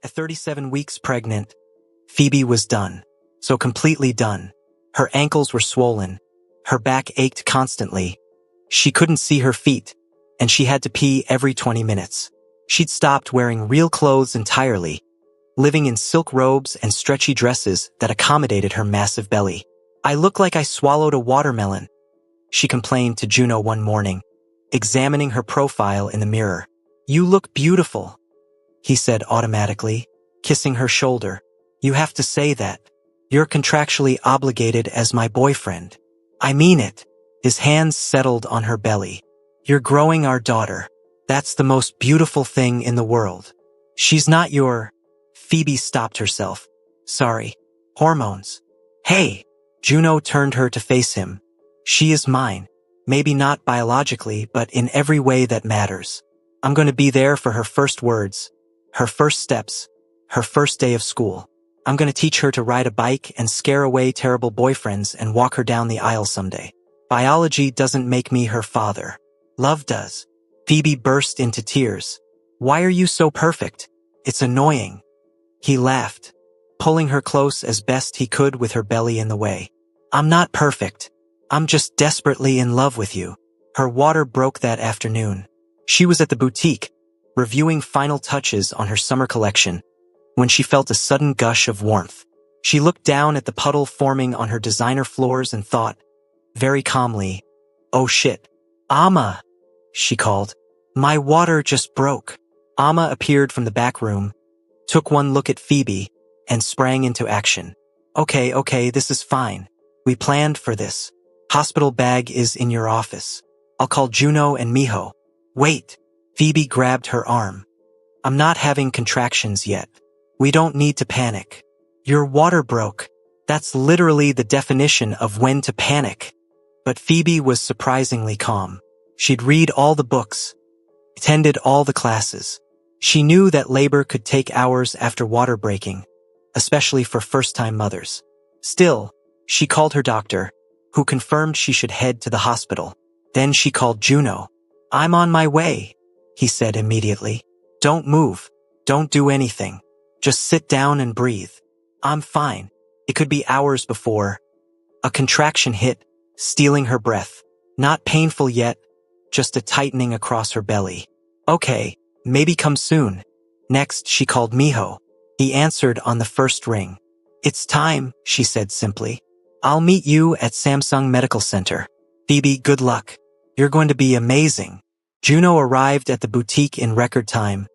At 37 weeks pregnant, Phoebe was done. So completely done. Her ankles were swollen. Her back ached constantly. She couldn't see her feet, and she had to pee every 20 minutes. She'd stopped wearing real clothes entirely, living in silk robes and stretchy dresses that accommodated her massive belly. "I look like I swallowed a watermelon," she complained to Juno one morning, examining her profile in the mirror. "You look beautiful," he said automatically, kissing her shoulder. "You have to say that. You're contractually obligated as my boyfriend." "I mean it." His hands settled on her belly. "You're growing our daughter. That's the most beautiful thing in the world." "She's not your—" Phoebe stopped herself. "Sorry. Hormones." "Hey!" Juno turned her to face him. "She is mine. Maybe not biologically, but in every way that matters. I'm going to be there for her first words, her first steps, her first day of school. I'm going to teach her to ride a bike and scare away terrible boyfriends and walk her down the aisle someday. Biology doesn't make me her father. Love does." Phoebe burst into tears. "Why are you so perfect? It's annoying." He laughed, pulling her close as best he could with her belly in the way. "I'm not perfect. I'm just desperately in love with you." Her water broke that afternoon. She was at the boutique, reviewing final touches on her summer collection, when she felt a sudden gush of warmth. She looked down at the puddle forming on her designer floors and thought, very calmly, "Oh shit. Amma," she called. "My water just broke." Amma appeared from the back room, took one look at Phoebe, and sprang into action. Okay, this is fine. We planned for this. Hospital bag is in your office. I'll call Juno and Miho." "Wait." Phoebe grabbed her arm. "I'm not having contractions yet. We don't need to panic. Your water broke. That's literally the definition of when to panic." But Phoebe was surprisingly calm. She'd read all the books, attended all the classes. She knew that labor could take hours after water breaking, especially for first-time mothers. Still, she called her doctor, who confirmed she should head to the hospital. Then she called Juno. "I'm on my way," he said immediately. "Don't move. Don't do anything. Just sit down and breathe." "I'm fine." It could be hours before a contraction hit, stealing her breath. Not painful yet, just a tightening across her belly. "Okay, maybe come soon." Next, she called Miho. He answered on the first ring. "It's time," she said simply. "I'll meet you at Samsung Medical Center." "Phoebe, good luck. You're going to be amazing." Juno arrived at the boutique in record time,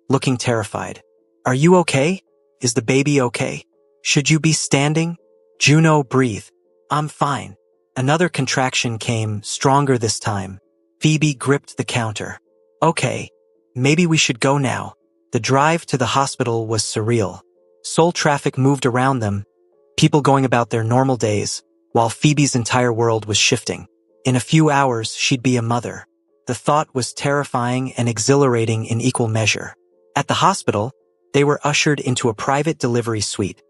looking terrified. "Are you okay? Is the baby okay? Should you be standing?" Juno breathed. "I'm fine." Another contraction came, stronger this time. Phoebe gripped the counter. "Okay, maybe we should go now." The drive to the hospital was surreal. Soul traffic moved around them, people going about their normal days, while Phoebe's entire world was shifting. In a few hours, she'd be a mother. The thought was terrifying and exhilarating in equal measure. At the hospital, they were ushered into a private delivery suite,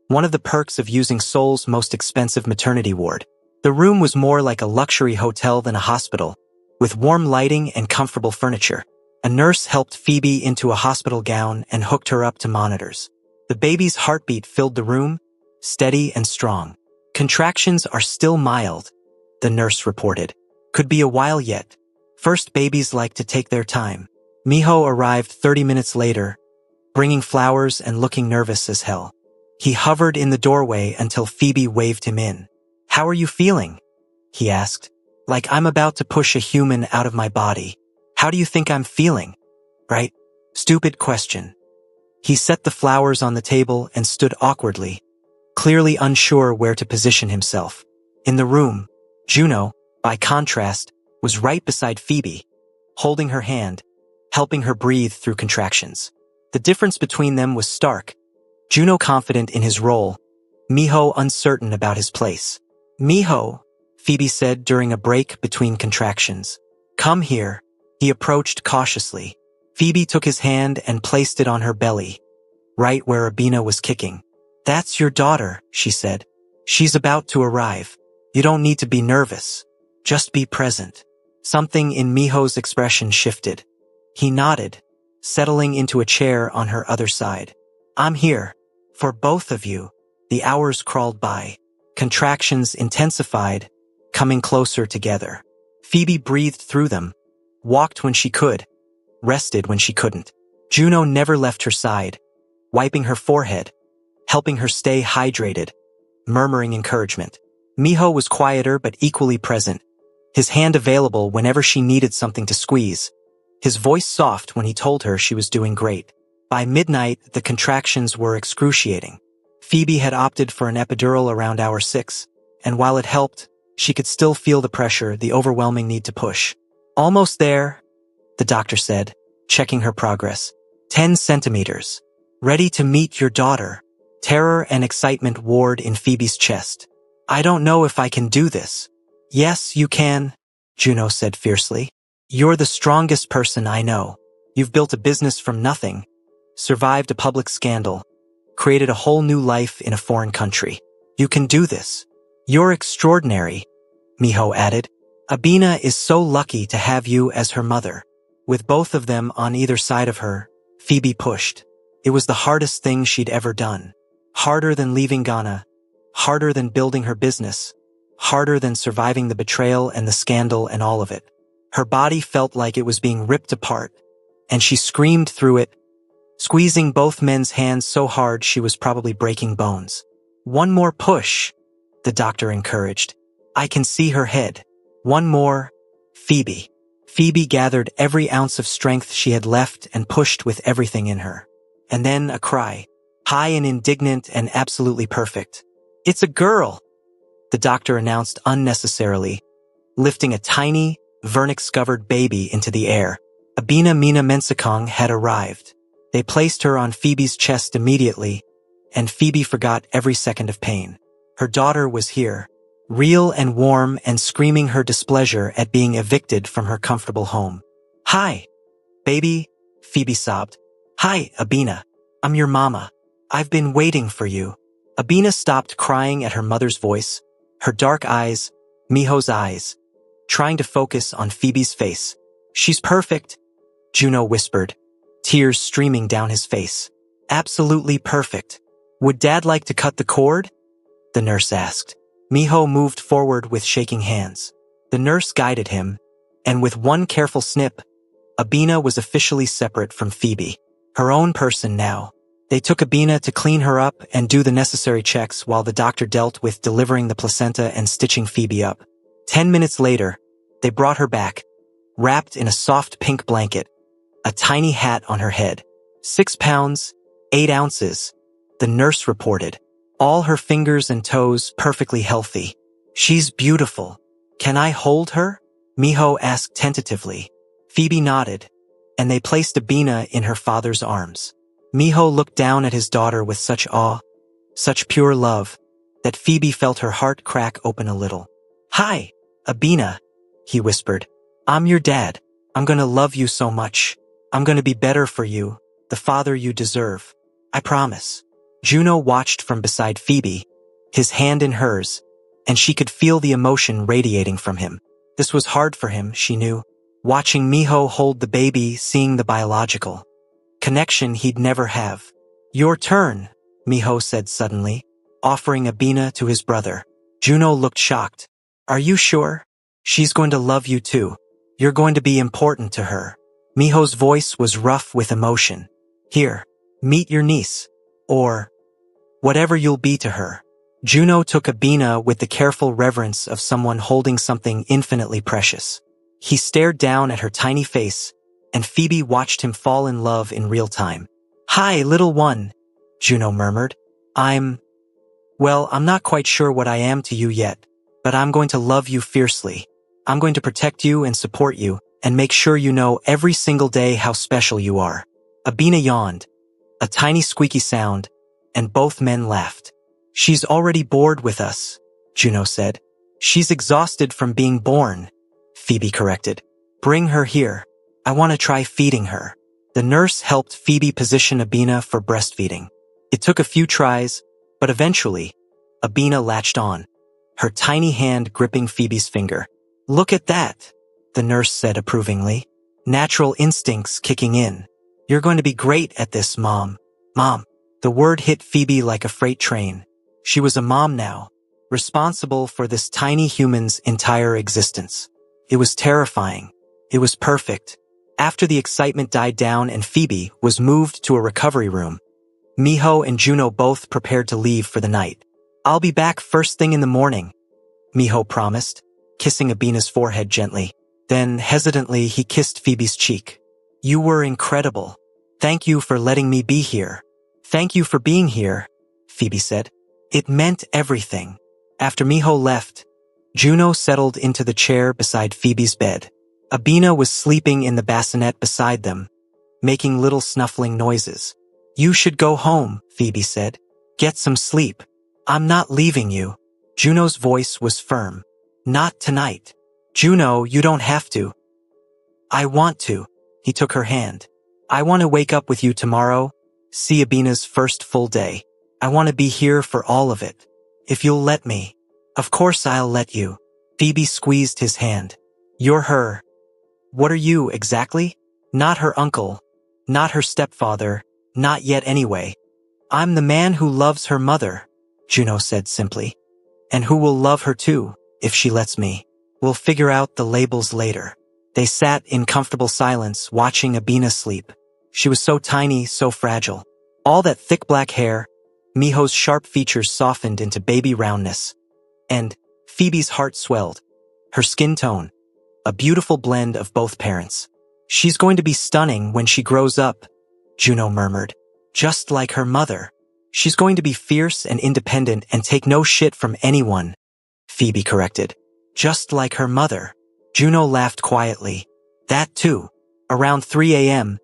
one of the perks of using Seoul's most expensive maternity ward. The room was more like a luxury hotel than a hospital, with warm lighting and comfortable furniture. A nurse helped Phoebe into a hospital gown and hooked her up to monitors. The baby's heartbeat filled the room, steady and strong. "Contractions are still mild," the nurse reported. "Could be a while yet. First babies like to take their time." Miho arrived 30 minutes later, bringing flowers and looking nervous as hell. He hovered in the doorway until Phoebe waved him in. "How are you feeling?" he asked. "Like I'm about to push a human out of my body." "How do you think I'm feeling?" "Right? Stupid question." He set the flowers on the table and stood awkwardly, clearly unsure where to position himself. In the room, Juno, by contrast, was right beside Phoebe, holding her hand, helping her breathe through contractions. The difference between them was stark. Juno confident in his role, Miho uncertain about his place. "Miho," Phoebe said during a break between contractions. "Come here." He approached cautiously. Phoebe took his hand and placed it on her belly, right where Abina was kicking. "That's your daughter," she said. "She's about to arrive. You don't need to be nervous. Just be present." Something in Miho's expression shifted. He nodded, settling into a chair on her other side. I'm here. For both of you. The hours crawled by. Contractions intensified, coming closer together. Phoebe breathed through them, walked when she could, rested when she couldn't. Juno never left her side, wiping her forehead, helping her stay hydrated, murmuring encouragement. Miho was quieter but equally present, his hand available whenever she needed something to squeeze, his voice soft when he told her she was doing great. By midnight, the contractions were excruciating. Phoebe had opted for an epidural around hour 6, and while it helped, she could still feel the pressure, the overwhelming need to push. Almost there, the doctor said, checking her progress. 10 centimeters. Ready to meet your daughter. Terror and excitement warred in Phoebe's chest. I don't know if I can do this. Yes, you can, Juno said fiercely. You're the strongest person I know. You've built a business from nothing, survived a public scandal, created a whole new life in a foreign country. You can do this. You're extraordinary, Miho added. Abina is so lucky to have you as her mother. With both of them on either side of her, Phoebe pushed. It was the hardest thing she'd ever done. Harder than leaving Ghana. Harder than building her business. Harder than surviving the betrayal and the scandal and all of it. Her body felt like it was being ripped apart, and she screamed through it, squeezing both men's hands so hard she was probably breaking bones. One more push, the doctor encouraged. I can see her head. One more, Phoebe. Phoebe gathered every ounce of strength she had left and pushed with everything in her. And then a cry, high and indignant and absolutely perfect. It's a girl, the doctor announced unnecessarily, lifting a tiny, vernix-covered baby into the air. Abina Mina Mensakong had arrived. They placed her on Phoebe's chest immediately, and Phoebe forgot every second of pain. Her daughter was here, real and warm and screaming her displeasure at being evicted from her comfortable home. Hi, baby, Phoebe sobbed. Hi, Abina. I'm your mama. I've been waiting for you. Abina stopped crying at her mother's voice, her dark eyes, Miho's eyes, trying to focus on Phoebe's face. She's perfect, Juno whispered, tears streaming down his face. Absolutely perfect. Would Dad like to cut the cord? The nurse asked. Miho moved forward with shaking hands. The nurse guided him, and with one careful snip, Abina was officially separate from Phoebe, her own person now. They took Abina to clean her up and do the necessary checks while the doctor dealt with delivering the placenta and stitching Phoebe up. 10 minutes later, they brought her back, wrapped in a soft pink blanket, a tiny hat on her head. 6 pounds, 8 ounces, the nurse reported. All her fingers and toes perfectly healthy. She's beautiful. Can I hold her? Miho asked tentatively. Phoebe nodded, and they placed Abina in her father's arms. Miho looked down at his daughter with such awe, such pure love, that Phoebe felt her heart crack open a little. Hi, Abina, he whispered. I'm your dad. I'm gonna love you so much. I'm gonna be better for you, the father you deserve. I promise. Juno watched from beside Phoebe, his hand in hers, and she could feel the emotion radiating from him. This was hard for him, she knew. Watching Miho hold the baby, seeing the biological connection he'd never have. Your turn, Miho said suddenly, offering Abina to his brother. Juno looked shocked. Are you sure? She's going to love you too. You're going to be important to her. Miho's voice was rough with emotion. Here, meet your niece. Or whatever you'll be to her. Juno took Abina with the careful reverence of someone holding something infinitely precious. He stared down at her tiny face, and Phoebe watched him fall in love in real time. Hi, little one, Juno murmured. I'm not quite sure what I am to you yet, but I'm going to love you fiercely. I'm going to protect you and support you, and make sure you know every single day how special you are. Abina yawned, a tiny squeaky sound, and both men laughed. She's already bored with us, Juno said. She's exhausted from being born, Phoebe corrected. Bring her here. I want to try feeding her. The nurse helped Phoebe position Abina for breastfeeding. It took a few tries, but eventually, Abina latched on, her tiny hand gripping Phoebe's finger. Look at that, the nurse said approvingly. Natural instincts kicking in. You're going to be great at this, Mom. Mom. The word hit Phoebe like a freight train. She was a mom now, responsible for this tiny human's entire existence. It was terrifying. It was perfect. After the excitement died down and Phoebe was moved to a recovery room, Miho and Juno both prepared to leave for the night. "I'll be back first thing in the morning," Miho promised, kissing Abina's forehead gently. Then, hesitantly, he kissed Phoebe's cheek. "You were incredible. Thank you for letting me be here." "Thank you for being here," Phoebe said. It meant everything. After Miho left, Juno settled into the chair beside Phoebe's bed. Abina was sleeping in the bassinet beside them, making little snuffling noises. "You should go home," Phoebe said. "Get some sleep." "I'm not leaving you." Juno's voice was firm. "Not tonight." "Juno, you don't have to." "I want to." He took her hand. "I want to wake up with you tomorrow, see Abina's first full day. I want to be here for all of it. If you'll let me." "Of course I'll let you." Phoebe squeezed his hand. "You're her." "What are you, exactly?" "Not her uncle. Not her stepfather. Not yet anyway. I'm the man who loves her mother," Juno said simply. "And who will love her too, if she lets me. We'll figure out the labels later." They sat in comfortable silence, watching Abina sleep. She was so tiny, so fragile. All that thick black hair, Miho's sharp features softened into baby roundness. And Phoebe's heart swelled. Her skin tone, a beautiful blend of both parents. "She's going to be stunning when she grows up," Juno murmured. "Just like her mother. She's going to be fierce and independent and take no shit from anyone," Phoebe corrected. "Just like her mother." Juno laughed quietly. That too. Around 3 a.m.,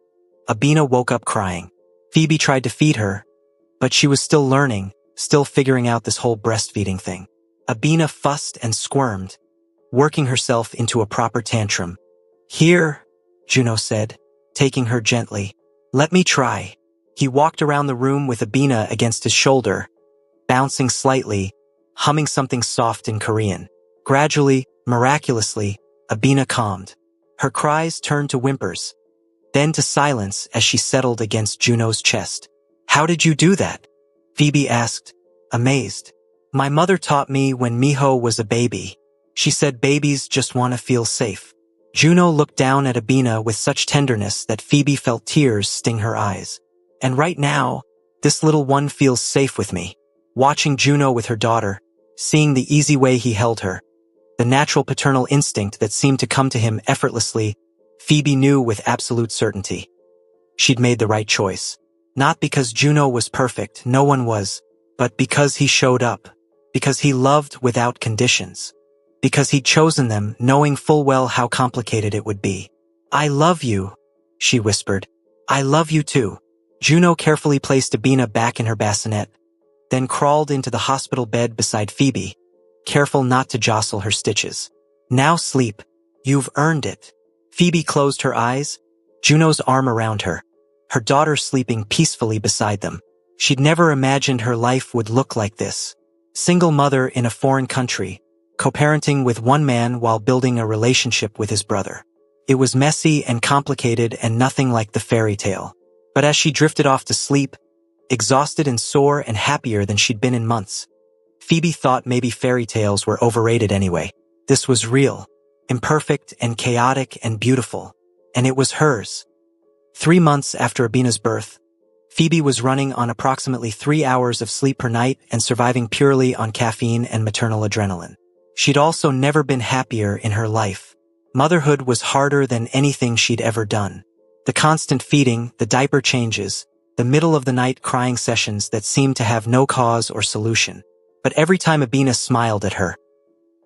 Abina woke up crying. Phoebe tried to feed her, but she was still learning, still figuring out this whole breastfeeding thing. Abina fussed and squirmed, working herself into a proper tantrum. "Here," Juno said, taking her gently. "Let me try." He walked around the room with Abina against his shoulder, bouncing slightly, humming something soft in Korean. Gradually, miraculously, Abina calmed. Her cries turned to whimpers, then to silence as she settled against Juno's chest. "How did you do that?" Phoebe asked, amazed. "My mother taught me when Miho was a baby. She said babies just want to feel safe." Juno looked down at Abina with such tenderness that Phoebe felt tears sting her eyes. "And right now, this little one feels safe with me." Watching Juno with her daughter, seeing the easy way he held her, the natural paternal instinct that seemed to come to him effortlessly, Phoebe knew with absolute certainty. She'd made the right choice. Not because Juno was perfect, no one was, but because he showed up, because he loved without conditions, because he'd chosen them knowing full well how complicated it would be. "I love you," she whispered. "I love you too." Juno carefully placed Abina back in her bassinet, then crawled into the hospital bed beside Phoebe, careful not to jostle her stitches. "Now sleep. You've earned it." Phoebe closed her eyes, Juno's arm around her, her daughter sleeping peacefully beside them. She'd never imagined her life would look like this. Single mother in a foreign country, co-parenting with one man while building a relationship with his brother. It was messy and complicated and nothing like the fairy tale. But as she drifted off to sleep, exhausted and sore and happier than she'd been in months, Phoebe thought maybe fairy tales were overrated anyway. This was real, imperfect and chaotic and beautiful, and it was hers. 3 months after Abina's birth, Phoebe was running on approximately 3 hours of sleep per night and surviving purely on caffeine and maternal adrenaline. She'd also never been happier in her life. Motherhood was harder than anything she'd ever done. The constant feeding, the diaper changes, the middle-of-the-night crying sessions that seemed to have no cause or solution. But every time Abina smiled at her,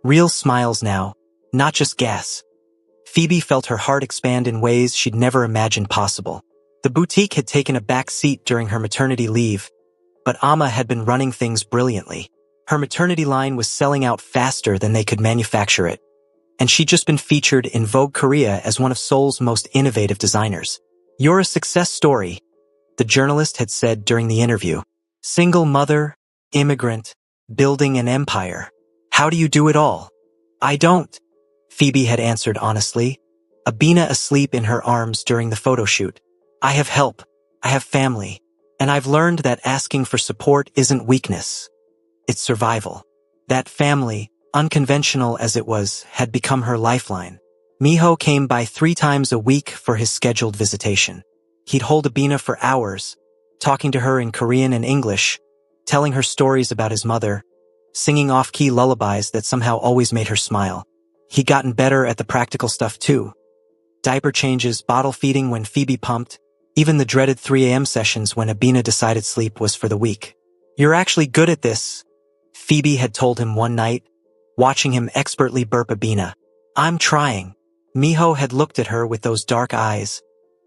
real smiles now, not just gas, Phoebe felt her heart expand in ways she'd never imagined possible. The boutique had taken a back seat during her maternity leave, but Amma had been running things brilliantly. Her maternity line was selling out faster than they could manufacture it, and she'd just been featured in Vogue Korea as one of Seoul's most innovative designers. "You're a success story," the journalist had said during the interview. "Single mother, immigrant, building an empire. How do you do it all?" "I don't," Phoebe had answered honestly, Abina asleep in her arms during the photo shoot. "I have help. I have family. And I've learned that asking for support isn't weakness. It's survival. That family, unconventional as it was, had become her lifeline. Miho came by 3 times a week for his scheduled visitation. He'd hold Abina for hours, talking to her in Korean and English, telling her stories about his mother, singing off-key lullabies that somehow always made her smile. He'd gotten better at the practical stuff too. Diaper changes, bottle feeding when Phoebe pumped, even the dreaded 3 a.m. sessions when Abina decided sleep was for the week. "You're actually good at this," Phoebe had told him one night, watching him expertly burp Abina. "I'm trying." Miho had looked at her with those dark eyes,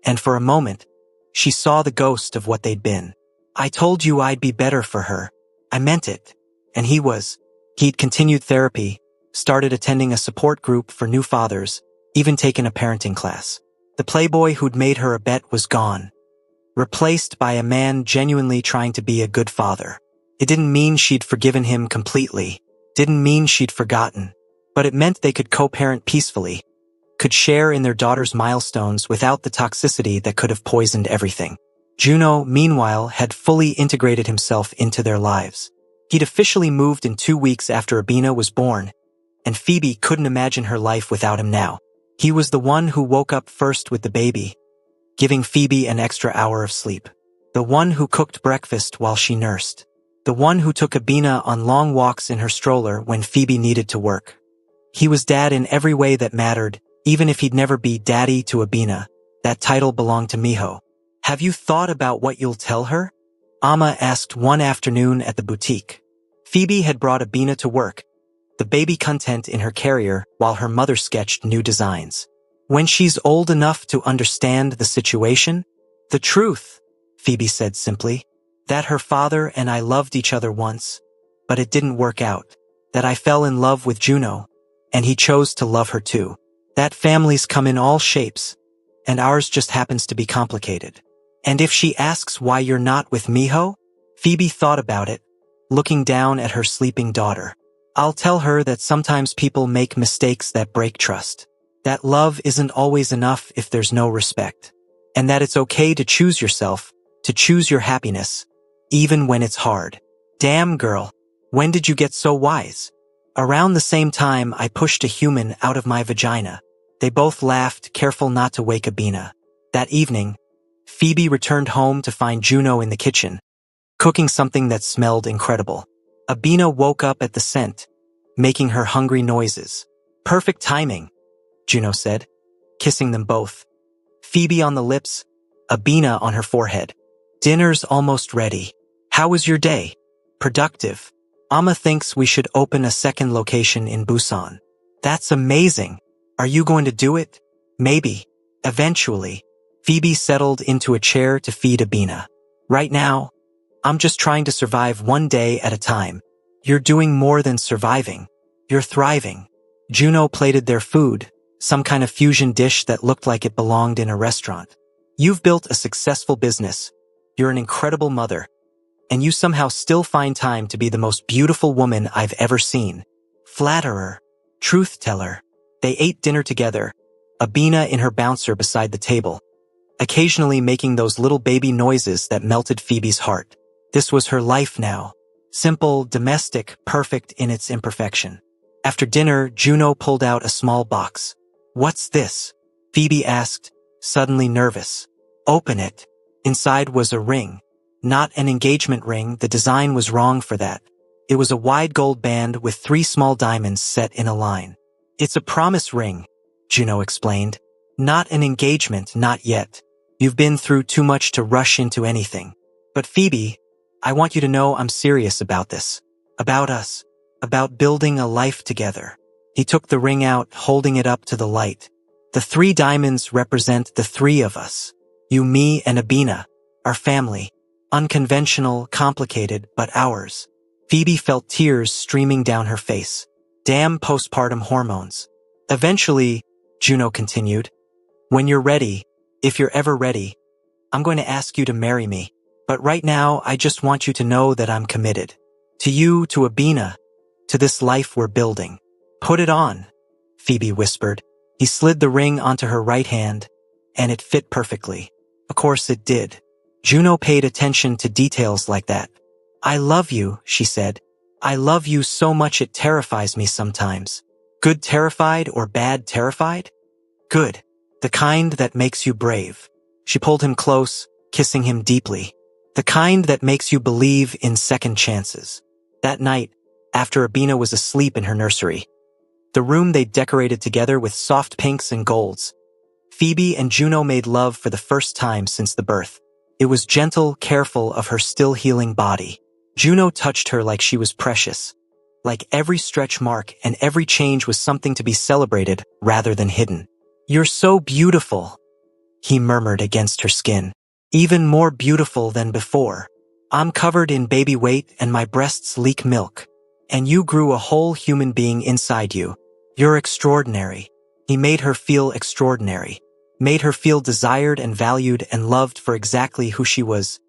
and for a moment, she saw the ghost of what they'd been. "I told you I'd be better for her. I meant it." And he was. He'd continued therapy, started attending a support group for new fathers, even taken a parenting class. The playboy who'd made her a bet was gone, replaced by a man genuinely trying to be a good father. It didn't mean she'd forgiven him completely, didn't mean she'd forgotten, but it meant they could co-parent peacefully, could share in their daughter's milestones without the toxicity that could have poisoned everything. Juno, meanwhile, had fully integrated himself into their lives. He'd officially moved in 2 weeks after Abina was born, and Phoebe couldn't imagine her life without him now. He was the one who woke up first with the baby, giving Phoebe an extra hour of sleep. The one who cooked breakfast while she nursed. The one who took Abina on long walks in her stroller when Phoebe needed to work. He was dad in every way that mattered, even if he'd never be daddy to Abina. That title belonged to Miho. "Have you thought about what you'll tell her?" Amma asked one afternoon at the boutique. Phoebe had brought Abina to work, the baby content in her carrier while her mother sketched new designs. "When she's old enough to understand the situation?" "The truth," Phoebe said simply. "That her father and I loved each other once, but it didn't work out. That I fell in love with Juno, and he chose to love her too. That families come in all shapes, and ours just happens to be complicated. And if she asks why you're not with Miho?" Phoebe thought about it, looking down at her sleeping daughter. "I'll tell her that sometimes people make mistakes that break trust. That love isn't always enough if there's no respect. And that it's okay to choose yourself, to choose your happiness, even when it's hard." "Damn, girl, when did you get so wise?" "Around the same time I pushed a human out of my vagina." They both laughed, careful not to wake Abina. That evening, Phoebe returned home to find Juno in the kitchen, cooking something that smelled incredible. Abina woke up at the scent, making her hungry noises. "Perfect timing," Juno said, kissing them both. Phoebe on the lips, Abina on her forehead. "Dinner's almost ready. How was your day?" "Productive. Amma thinks we should open a second location in Busan." "That's amazing. Are you going to do it?" "Maybe. Eventually." Phoebe settled into a chair to feed Abina. "Right now, I'm just trying to survive one day at a time." "You're doing more than surviving. You're thriving." Juno plated their food, some kind of fusion dish that looked like it belonged in a restaurant. "You've built a successful business. You're an incredible mother. And you somehow still find time to be the most beautiful woman I've ever seen." Flatterer. Truth teller. They ate dinner together, Abina in her bouncer beside the table, occasionally making those little baby noises that melted Phoebe's heart. This was her life now. Simple, domestic, perfect in its imperfection. After dinner, Juno pulled out a small box. "What's this?" Phoebe asked, suddenly nervous. "Open it." Inside was a ring. Not an engagement ring, the design was wrong for that. It was a wide gold band with 3 small diamonds set in a line. "It's a promise ring," Juno explained. "Not an engagement, not yet. You've been through too much to rush into anything. But Phoebe, I want you to know I'm serious about this. About us. About building a life together." He took the ring out, holding it up to the light. "The 3 diamonds represent the 3 of us. You, me, and Abina. Our family. Unconventional, complicated, but ours." Phoebe felt tears streaming down her face. Damn postpartum hormones. "Eventually," Juno continued, "when you're ready, if you're ever ready, I'm going to ask you to marry me. But right now, I just want you to know that I'm committed. To you, to Abina, to this life we're building." "Put it on," Phoebe whispered. He slid the ring onto her right hand, and it fit perfectly. Of course it did. Juno paid attention to details like that. I love you, she said. I love you so much it terrifies me sometimes. Good terrified or bad terrified? Good. The kind that makes you brave. She pulled him close, kissing him deeply. The kind that makes you believe in second chances. That night, after Abina was asleep in her nursery, the room they decorated together with soft pinks and golds, Phoebe and Juno made love for the first time since the birth. It was gentle, careful of her still healing body. Juno touched her like she was precious. Like every stretch mark and every change was something to be celebrated rather than hidden. You're so beautiful, he murmured against her skin. Even more beautiful than before. I'm covered in baby weight and my breasts leak milk. And you grew a whole human being inside you. You're extraordinary. He made her feel extraordinary. Made her feel desired and valued and loved for exactly who she was,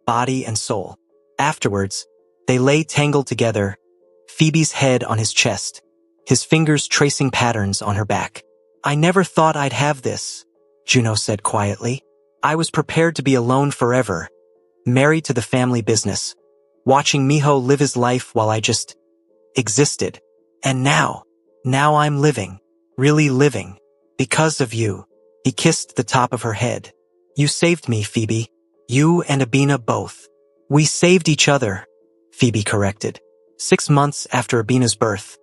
body and soul. Afterwards, they lay tangled together, Phoebe's head on his chest, his fingers tracing patterns on her back. I never thought I'd have this, Juno said quietly. I was prepared to be alone forever, married to the family business, watching Miho live his life while I just existed. And now I'm living, really living, because of you. He kissed the top of her head. You saved me, Phoebe. You and Abina both. We saved each other, Phoebe corrected. 6 months after Abina's birth,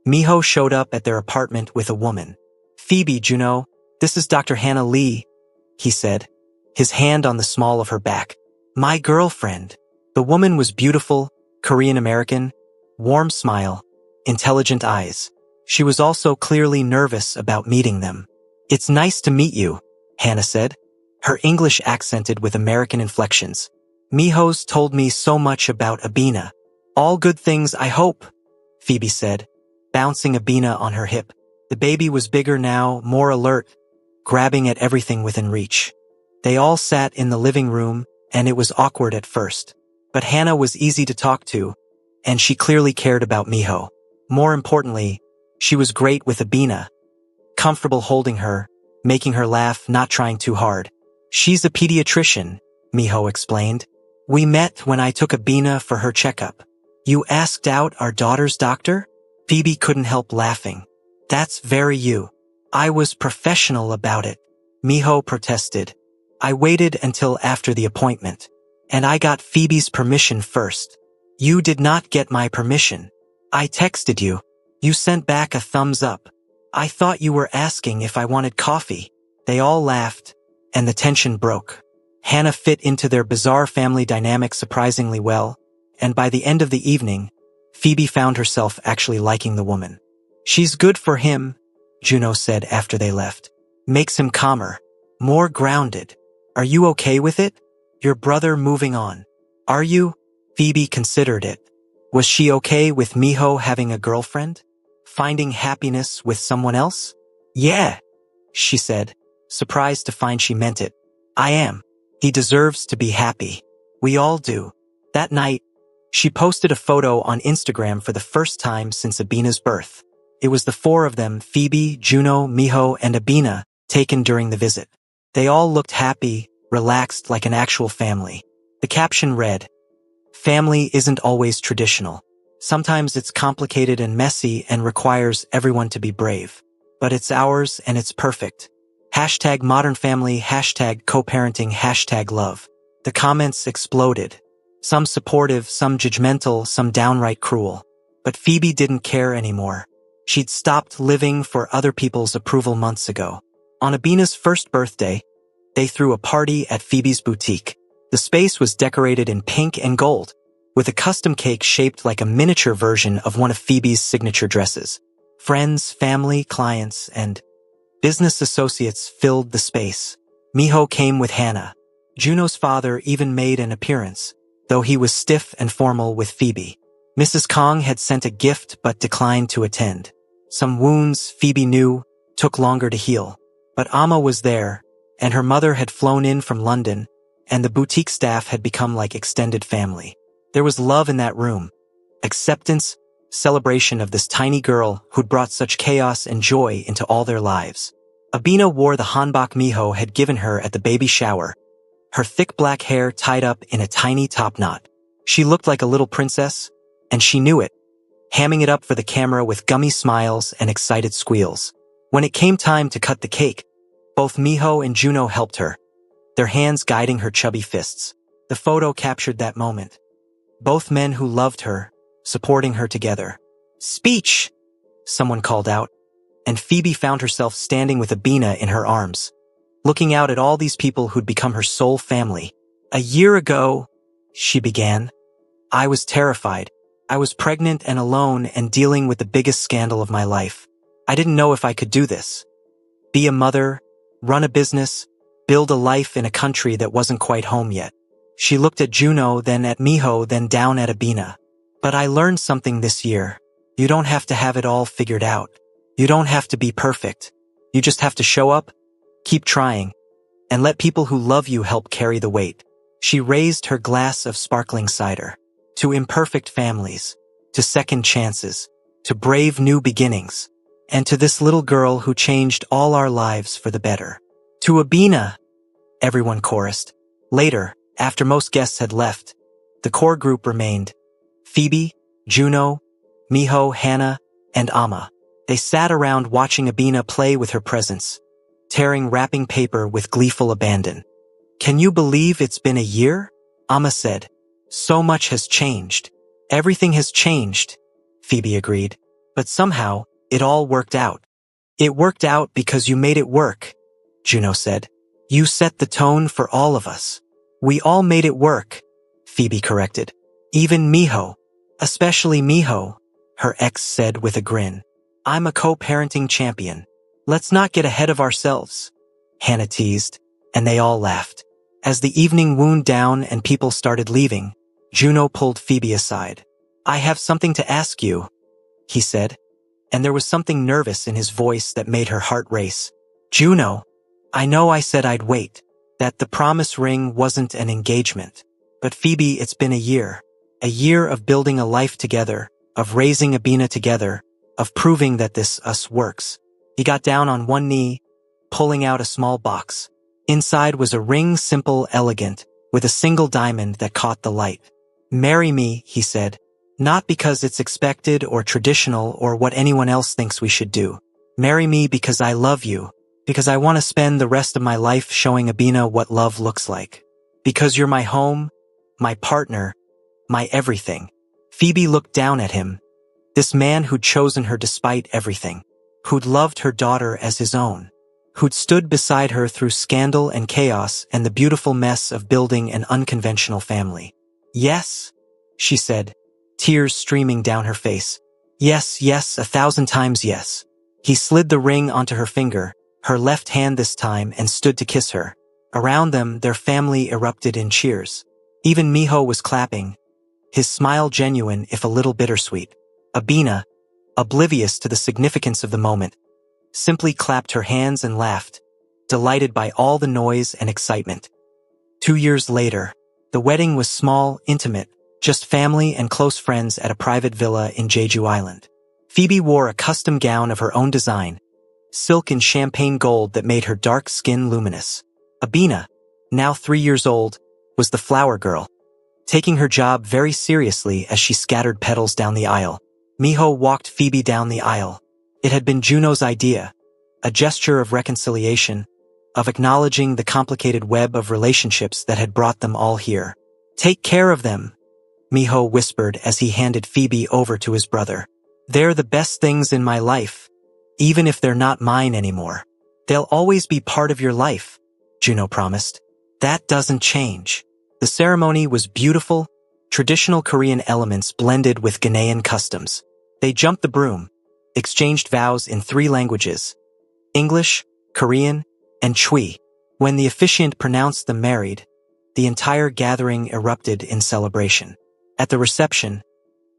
Miho showed up at their apartment with a woman. Phoebe, Juno, this is Dr. Hannah Lee, he said, his hand on the small of her back. My girlfriend. The woman was beautiful, Korean-American, warm smile, intelligent eyes. She was also clearly nervous about meeting them. It's nice to meet you, Hannah said, her English accented with American inflections. Miho's told me so much about Abina. All good things, I hope, Phoebe said, bouncing Abina on her hip. The baby was bigger now, more alert, grabbing at everything within reach. They all sat in the living room, and it was awkward at first. But Hannah was easy to talk to, and she clearly cared about Miho. More importantly, she was great with Abina, comfortable holding her, making her laugh, not trying too hard. She's a pediatrician, Miho explained. We met when I took Abina for her checkup. You asked out our daughter's doctor? Phoebe couldn't help laughing. That's very you. I was professional about it, Miho protested. I waited until after the appointment, and I got Phoebe's permission first. You did not get my permission. I texted you. You sent back a thumbs up. I thought you were asking if I wanted coffee. They all laughed, and the tension broke. Hannah fit into their bizarre family dynamic surprisingly well, and by the end of the evening, Phoebe found herself actually liking the woman. She's good for him, Juno said after they left. Makes him calmer, more grounded. Are you okay with it? Your brother moving on. Are you? Phoebe considered it. Was she okay with Miho having a girlfriend? Finding happiness with someone else? Yeah, she said, surprised to find she meant it. I am. He deserves to be happy. We all do. That night, she posted a photo on Instagram for the first time since Abina's birth. It was the 4 of them, Phoebe, Juno, Miho, and Abina, taken during the visit. They all looked happy, relaxed like an actual family. The caption read, Family isn't always traditional. Sometimes it's complicated and messy and requires everyone to be brave. But it's ours and it's perfect. Hashtag modern family, hashtag co-parenting, hashtag love. The comments exploded. Some supportive, some judgmental, some downright cruel. But Phoebe didn't care anymore. She'd stopped living for other people's approval months ago. On Abina's first birthday, they threw a party at Phoebe's boutique. The space was decorated in pink and gold, with a custom cake shaped like a miniature version of one of Phoebe's signature dresses. Friends, family, clients, and business associates filled the space. Miho came with Hannah. Juno's father even made an appearance, though he was stiff and formal with Phoebe. Mrs. Kong had sent a gift but declined to attend. Some wounds, Phoebe knew, took longer to heal. But Amma was there, and her mother had flown in from London, and the boutique staff had become like extended family. There was love in that room. Acceptance, celebration of this tiny girl who'd brought such chaos and joy into all their lives. Abina wore the hanbok Miho had given her at the baby shower, her thick black hair tied up in a tiny top knot. She looked like a little princess, and she knew it, hamming it up for the camera with gummy smiles and excited squeals. When it came time to cut the cake, both Miho and Juno helped her, their hands guiding her chubby fists. The photo captured that moment. Both men who loved her, supporting her together. "Speech!" someone called out, and Phoebe found herself standing with Abina in her arms, looking out at all these people who'd become her soul family. "A year ago," she began, "I was terrified. I was pregnant and alone and dealing with the biggest scandal of my life. I didn't know if I could do this. Be a mother, run a business, build a life in a country that wasn't quite home yet." She looked at Juno, then at Miho, then down at Abina. "But I learned something this year. You don't have to have it all figured out. You don't have to be perfect. You just have to show up, keep trying, and let people who love you help carry the weight." She raised her glass of sparkling cider. "To imperfect families, to second chances, to brave new beginnings, and to this little girl who changed all our lives for the better. To Abina," everyone chorused. Later, after most guests had left, the core group remained. Phoebe, Juno, Miho, Hannah, and Amma. They sat around watching Abina play with her presence, tearing wrapping paper with gleeful abandon. "Can you believe it's been a year?" Amma said. "So much has changed." "Everything has changed," Phoebe agreed. "But somehow, it all worked out." "It worked out because you made it work," Juno said. "You set the tone for all of us." "We all made it work," Phoebe corrected. "Even Miho." "Especially Miho," her ex said with a grin. "I'm a co-parenting champion. Let's not get ahead of ourselves," Hannah teased, and they all laughed. As the evening wound down and people started leaving, Juno pulled Phoebe aside. "I have something to ask you," he said, and there was something nervous in his voice that made her heart race. "Juno, I know I said I'd wait, that the promise ring wasn't an engagement. But Phoebe, it's been a year of building a life together, of raising Abina together, of proving that this us works." He got down on one knee, pulling out a small box. Inside was a ring, simple, elegant, with a single diamond that caught the light. "Marry me," he said, "not because it's expected or traditional or what anyone else thinks we should do. Marry me because I love you, because I want to spend the rest of my life showing Abina what love looks like. Because you're my home, my partner, my everything." Phoebe looked down at him, this man who'd chosen her despite everything, who'd loved her daughter as his own, who'd stood beside her through scandal and chaos and the beautiful mess of building an unconventional family. "Yes," she said, tears streaming down her face. "Yes, yes, 1,000 times yes." He slid the ring onto her finger, her left hand this time, and stood to kiss her. Around them, their family erupted in cheers. Even Miho was clapping, his smile genuine if a little bittersweet. Abina, oblivious to the significance of the moment, simply clapped her hands and laughed, delighted by all the noise and excitement. 2 years later, the wedding was small, intimate, just family and close friends at a private villa in Jeju Island. Phoebe wore a custom gown of her own design, silk and champagne gold that made her dark skin luminous. Abina, now 3 years old, was the flower girl, taking her job very seriously as she scattered petals down the aisle. Miho walked Phoebe down the aisle. It had been Juno's idea, a gesture of reconciliation, of acknowledging the complicated web of relationships that had brought them all here. "Take care of them," Miho whispered as he handed Phoebe over to his brother. "They're the best things in my life, even if they're not mine anymore. They'll always be part of your life," Juno promised. "That doesn't change." The ceremony was beautiful, traditional Korean elements blended with Ghanaian customs. They jumped the broom, exchanged vows in 3 languages, English, Korean, and Chui. When the officiant pronounced them married, the entire gathering erupted in celebration. At the reception,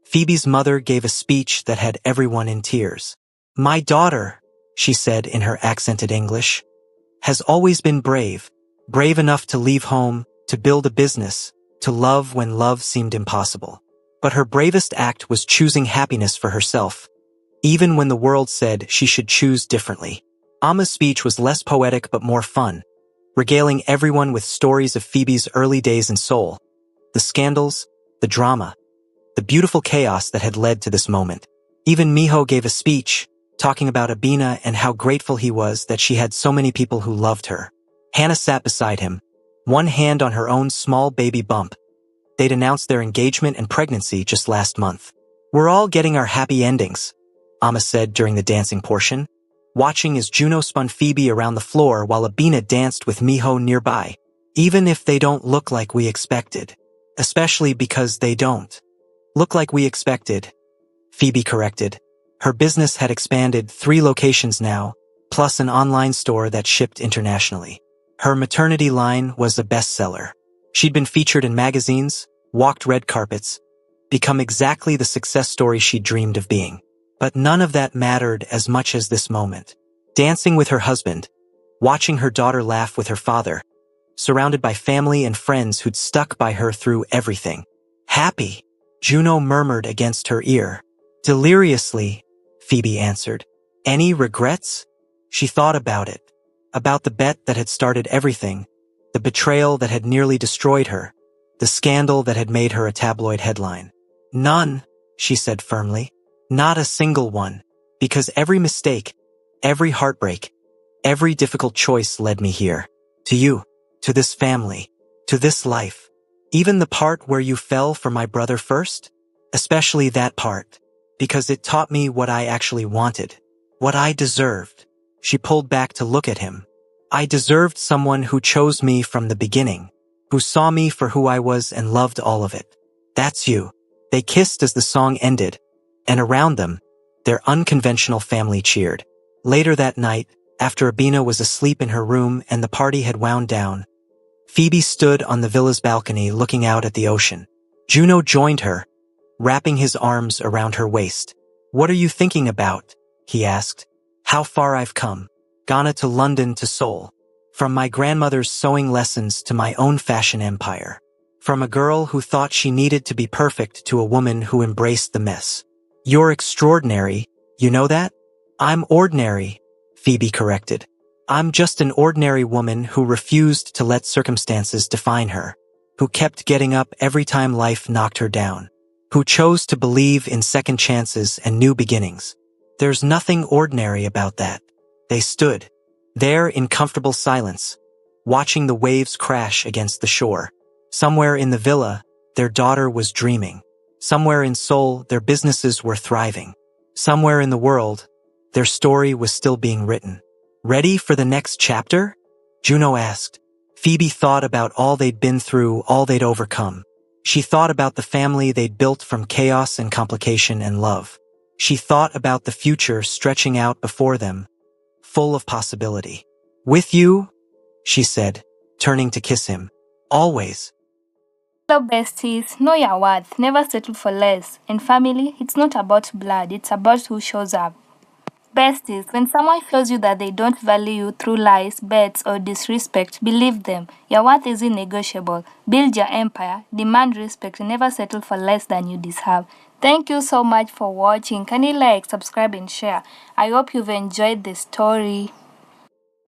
Phoebe's mother gave a speech that had everyone in tears. "My daughter," she said in her accented English, "has always been brave enough to leave home, to build a business, to love when love seemed impossible. But her bravest act was choosing happiness for herself, even when the world said she should choose differently." Amma's speech was less poetic but more fun, regaling everyone with stories of Phoebe's early days in Seoul, the scandals, the drama, the beautiful chaos that had led to this moment. Even Miho gave a speech, talking about Abina and how grateful he was that she had so many people who loved her. Hannah sat beside him, one hand on her own small baby bump. They'd announced their engagement and pregnancy just last month. "We're all getting our happy endings," Amma said during the dancing portion, watching as Juno spun Phoebe around the floor while Abina danced with Miho nearby. "Even if they don't look like we expected. Especially because they don't look like we expected," Phoebe corrected. Her business had expanded 3 locations now, plus an online store that shipped internationally. Her maternity line was a bestseller. She'd been featured in magazines, walked red carpets, become exactly the success story she dreamed of being. But none of that mattered as much as this moment. Dancing with her husband, watching her daughter laugh with her father, surrounded by family and friends who'd stuck by her through everything. "Happy," Juno murmured against her ear. "Deliriously," Phoebe answered. "Any regrets?" She thought about it. About the bet that had started everything, the betrayal that had nearly destroyed her, the scandal that had made her a tabloid headline. "None," she said firmly. "Not a single one. Because every mistake, every heartbreak, every difficult choice led me here. To you, to this family, to this life. Even the part where you fell for my brother first? Especially that part. Because it taught me what I actually wanted. What I deserved." She pulled back to look at him. "I deserved someone who chose me from the beginning, who saw me for who I was and loved all of it. That's you." They kissed as the song ended, and around them, their unconventional family cheered. Later that night, after Abina was asleep in her room and the party had wound down, Phoebe stood on the villa's balcony looking out at the ocean. Juno joined her, wrapping his arms around her waist. "What are you thinking about?" he asked. "How far I've come. Ghana to London to Seoul. From my grandmother's sewing lessons to my own fashion empire. From a girl who thought she needed to be perfect to a woman who embraced the mess. You're extraordinary, you know that?" "I'm ordinary," Phoebe corrected. "I'm just an ordinary woman who refused to let circumstances define her, who kept getting up every time life knocked her down, who chose to believe in second chances and new beginnings. There's nothing ordinary about that." They stood, there in comfortable silence, watching the waves crash against the shore. Somewhere in the villa, their daughter was dreaming. Somewhere in Seoul, their businesses were thriving. Somewhere in the world, their story was still being written. "Ready for the next chapter?" Juno asked. Phoebe thought about all they'd been through, all they'd overcome. She thought about the family they'd built from chaos and complication and love. She thought about the future stretching out before them, full of possibility. "With you," she said, turning to kiss him. "Always." Hello besties, know your worth, never settle for less. In family, it's not about blood, it's about who shows up. Besties, when someone shows you that they don't value you through lies, bets, or disrespect, believe them. Your worth isn't negotiable. Build your empire, demand respect, and never settle for less than you deserve. Thank you so much for watching. Can you like, subscribe, and share? I hope you've enjoyed the story.